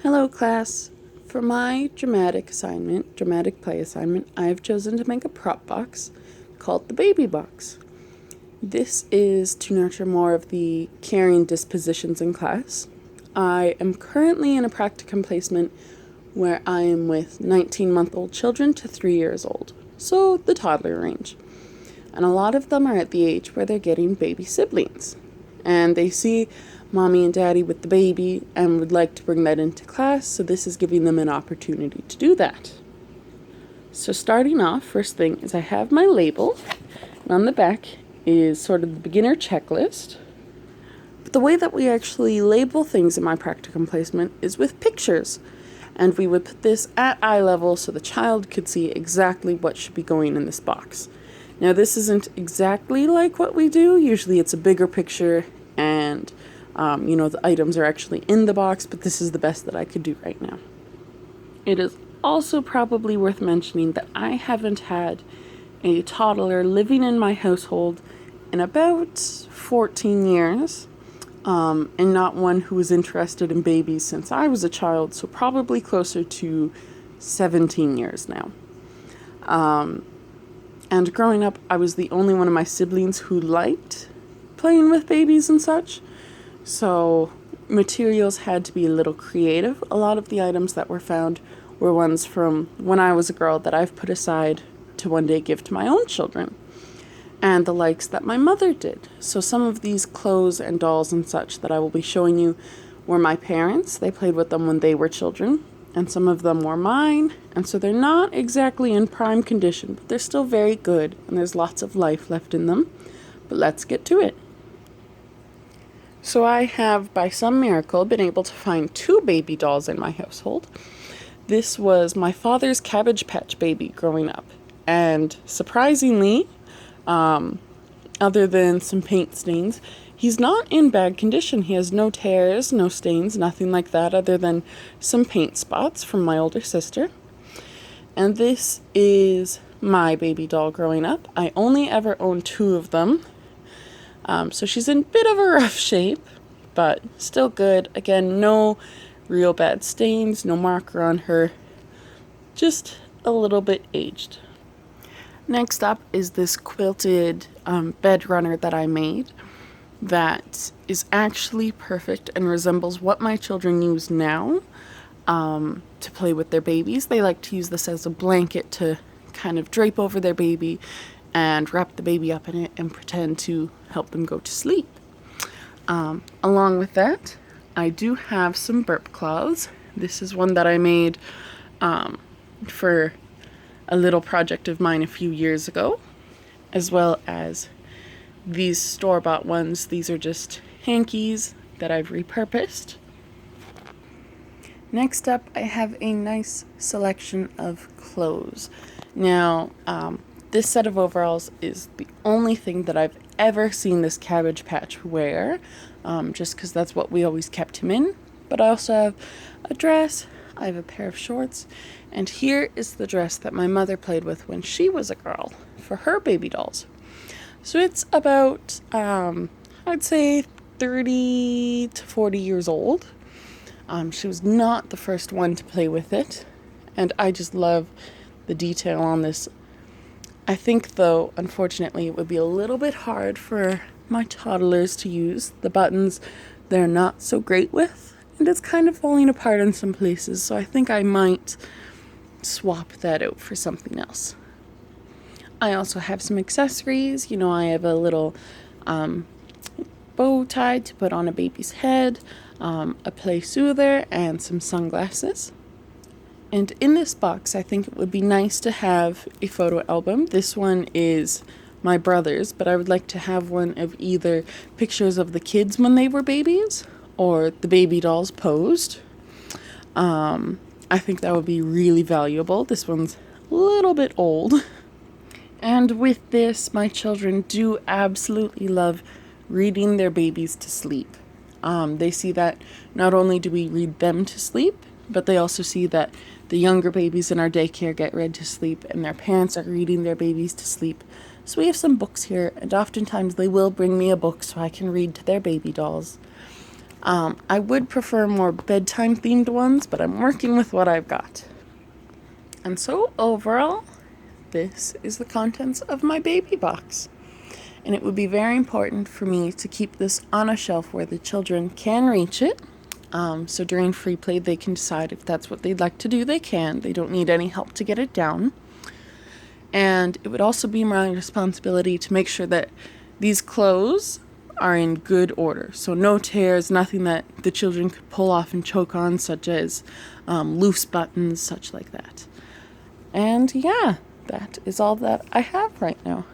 Hello class. For my dramatic play assignment, I've chosen to make a prop box called the baby box. This is to nurture more of the caring dispositions in class. I am currently in a practicum placement where I am with 19-month-old children to 3 years old, so the toddler range. And a lot of them are at the age where they're getting baby siblings. And they see mommy and daddy with the baby and would like to bring that into class, so this is giving them an opportunity to do that. So starting off, first thing is I have my label, and on the back is sort of the beginner checklist. But the way that we actually label things in my practicum placement is with pictures, and we would put this at eye level so the child could see exactly what should be going in this box. Now this isn't exactly like what we do. Usually it's a bigger picture and the items are actually in the box, but this is the best that I could do right now. It is also probably worth mentioning that I haven't had a toddler living in my household in about 14 years, and not one who was interested in babies since I was a child, so probably closer to 17 years now. And growing up, I was the only one of my siblings who liked playing with babies and such. So materials had to be a little creative. A lot of the items that were found were ones from when I was a girl that I've put aside to one day give to my own children, and the likes that my mother did. So some of these clothes and dolls and such that I will be showing you were my parents. They played with them when they were children, and some of them were mine, and so they're not exactly in prime condition, but they're still very good, and there's lots of life left in them. But let's get to it. So I have, by some miracle, been able to find 2 baby dolls in my household. This was my father's Cabbage Patch baby growing up. And surprisingly, other than some paint stains, he's not in bad condition. He has no tears, no stains, nothing like that, other than some paint spots from my older sister. And this is my baby doll growing up. I only ever owned 2 of them. So she's in a bit of a rough shape, but still good. Again, no real bad stains, no marker on her, just a little bit aged. Next up is this quilted bed runner that I made that is actually perfect and resembles what my children use now to play with their babies. They like to use this as a blanket to kind of drape over their baby and wrap the baby up in it and pretend to help them go to sleep. Along with that, I do have some burp cloths. This is one that I made for a little project of mine a few years ago, as well as these store-bought ones. These are just hankies that I've repurposed. Next up, I have a nice selection of clothes. Now, this set of overalls is the only thing that I've ever seen this Cabbage Patch wear, just because that's what we always kept him in. But I also have a dress, I have a pair of shorts, and here is the dress that my mother played with when she was a girl for her baby dolls. So it's about, I'd say 30 to 40 years old. She was not the first one to play with it, and I just love the detail on this. I think, though, unfortunately, it would be a little bit hard for my toddlers to use. The buttons, they're not so great with, and it's kind of falling apart in some places, so I think I might swap that out for something else. I also have some accessories. I have a little bow tie to put on a baby's head, a play soother, and some sunglasses. And in this box, I think it would be nice to have a photo album. This one is my brother's, but I would like to have one of either pictures of the kids when they were babies or the baby dolls posed. I think that would be really valuable. This one's a little bit old. And with this, my children do absolutely love reading their babies to sleep. They see that not only do we read them to sleep, but they also see that the younger babies in our daycare get read to sleep, and their parents are reading their babies to sleep. So we have some books here, and oftentimes they will bring me a book so I can read to their baby dolls. I would prefer more bedtime themed ones, but I'm working with what I've got. And so overall, this is the contents of my baby box. And it would be very important for me to keep this on a shelf where the children can reach it. So during free play, they can decide if that's what they'd like to do. They can. They don't need any help to get it down. And it would also be my responsibility to make sure that these clothes are in good order. So no tears, nothing that the children could pull off and choke on, such as loose buttons, such like that. And yeah, that is all that I have right now.